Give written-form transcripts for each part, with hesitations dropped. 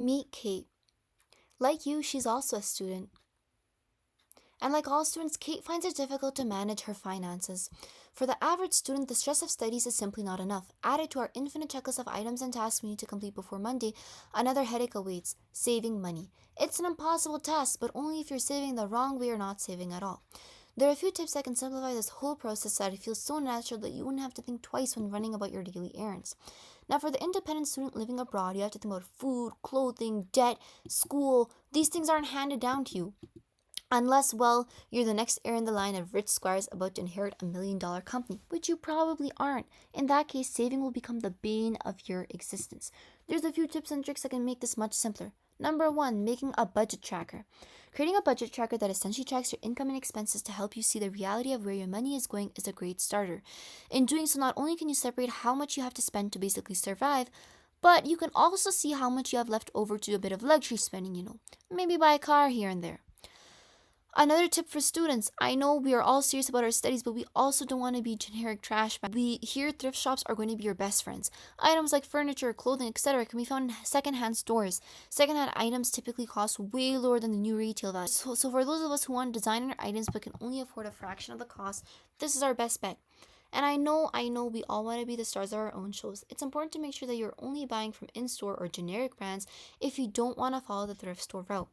Meet Kate. Like you, she's also a student. And like all students, Kate finds it difficult to manage her finances. For the average student, the stress of studies is simply not enough. Added to our infinite checklist of items and tasks we need to complete before Monday, another headache awaits: saving money. It's an impossible task, but only if you're saving the wrong way or not saving at all. There are a few tips that can simplify this whole process so that it feels so natural that you wouldn't have to think twice when running about your daily errands. Now, for the independent student living abroad, you have to think about food, clothing, debt, school. These things aren't handed down to you. Unless, well, you're the next heir in the line of rich squires about to inherit $1 million company, which you probably aren't. In that case, saving will become the bane of your existence. There's a few tips and tricks that can make this much simpler. Number one, making a budget tracker. Creating a budget tracker that essentially tracks your income and expenses to help you see the reality of where your money is going is a great starter. In doing so, not only can you separate how much you have to spend to basically survive, but you can also see how much you have left over to do a bit of luxury spending. Maybe buy a car here and there. Another tip for students: I know we are all serious about our studies, but we also don't want to be generic trash bags. We here thrift shops are going to be your best friends. Items like furniture, clothing, etc. can be found in secondhand stores. Secondhand items typically cost way lower than the new retail value. So for those of us who want designer items but can only afford a fraction of the cost, this is our best bet. And I know we all want to be the stars of our own shows. It's important to make sure that you're only buying from in-store or generic brands if you don't want to follow the thrift store route.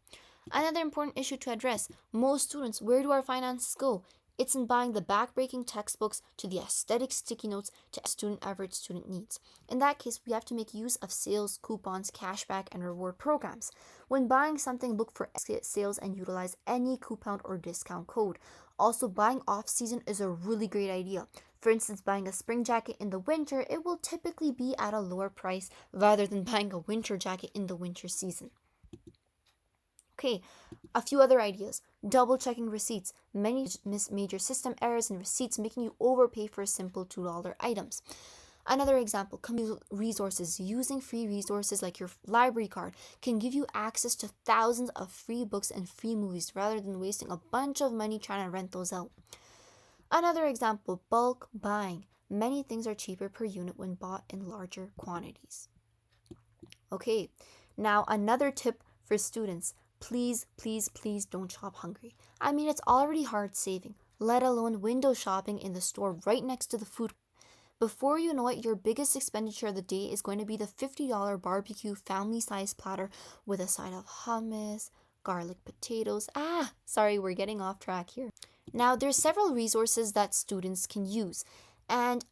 Another important issue to address: most students, where do our finances go? It's in buying the backbreaking textbooks to the aesthetic sticky notes to average student needs. In that case, we have to make use of sales, coupons, cashback, and reward programs. When buying something, look for sales and utilize any coupon or discount code. Also, buying off season is a really great idea. For instance, buying a spring jacket in the winter, it will typically be at a lower price rather than buying a winter jacket in the winter season. Okay, a few other ideas. Double checking receipts. Many miss major system errors in receipts, making you overpay for simple $2 items. Another example: community resources. Using free resources like your library card can give you access to thousands of free books and free movies rather than wasting a bunch of money trying to rent those out. Another example: bulk buying. Many things are cheaper per unit when bought in larger quantities. Okay, now another tip for students: please, please, please don't shop hungry. I mean, it's already hard saving, let alone window shopping in the store right next to the food. Before you know it, your biggest expenditure of the day is going to be the $50 barbecue family size platter with a side of hummus, garlic potatoes. Sorry, we're getting off track here. Now, there's several resources that students can use, and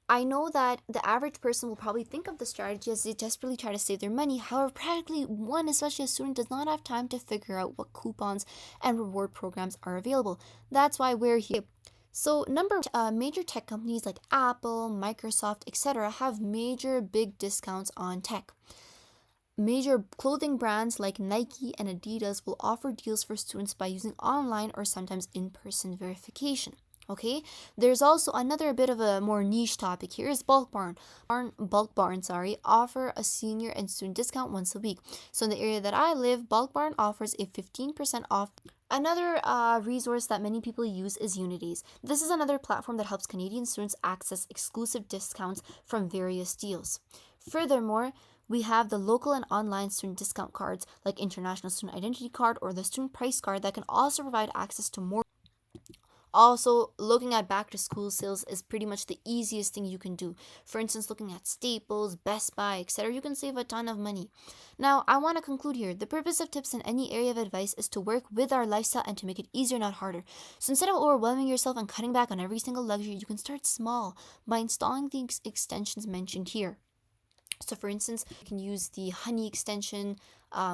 I know that the average person will probably think of the strategy as they desperately try to save their money. However, practically one, especially a student, does not have time to figure out what coupons and reward programs are available. That's why we're here. So, major tech companies like Apple, Microsoft, etc. have major big discounts on tech. Major clothing brands like Nike and Adidas will offer deals for students by using online or sometimes in-person verification. Okay, there's also another bit of a more niche topic here is Bulk Barn, offer a senior and student discount once a week. So in the area that I live, Bulk Barn offers a 15% off. Another resource that many people use is Unidays. This is another platform that helps Canadian students access exclusive discounts from various deals. Furthermore, we have the local and online student discount cards like International Student Identity Card or the Student Price Card that can also provide access to more. Also, looking at back to school sales is pretty much the easiest thing you can do. For instance, looking at Staples, Best Buy, etc., you can save a ton of money. Now, I want to conclude here. The purpose of tips in any area of advice is to work with our lifestyle and to make it easier, not harder. So instead of overwhelming yourself and cutting back on every single luxury, you can start small by installing the extensions mentioned here. So, for instance, you can use the Honey extension,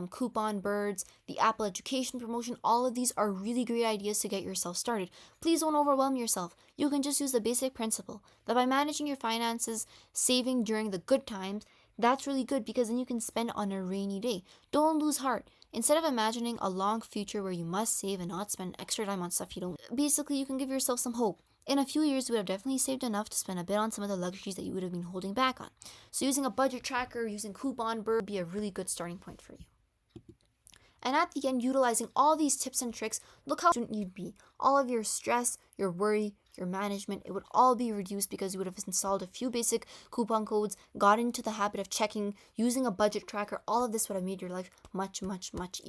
Coupon Birds, the Apple Education promotion. All of these are really great ideas to get yourself started. Please don't overwhelm yourself. You can just use the basic principle that by managing your finances, saving during the good times, that's really good because then you can spend on a rainy day. Don't lose heart. Instead of imagining a long future where you must save and not spend extra time on stuff you don't, basically, you can give yourself some hope. In a few years, you would have definitely saved enough to spend a bit on some of the luxuries that you would have been holding back on. So using a budget tracker, using Coupon Bird would be a really good starting point for you. And at the end, utilizing all these tips and tricks, look how student you'd be. All of your stress, your worry, your management, it would all be reduced because you would have installed a few basic coupon codes, got into the habit of checking, using a budget tracker. All of this would have made your life much, much, much easier.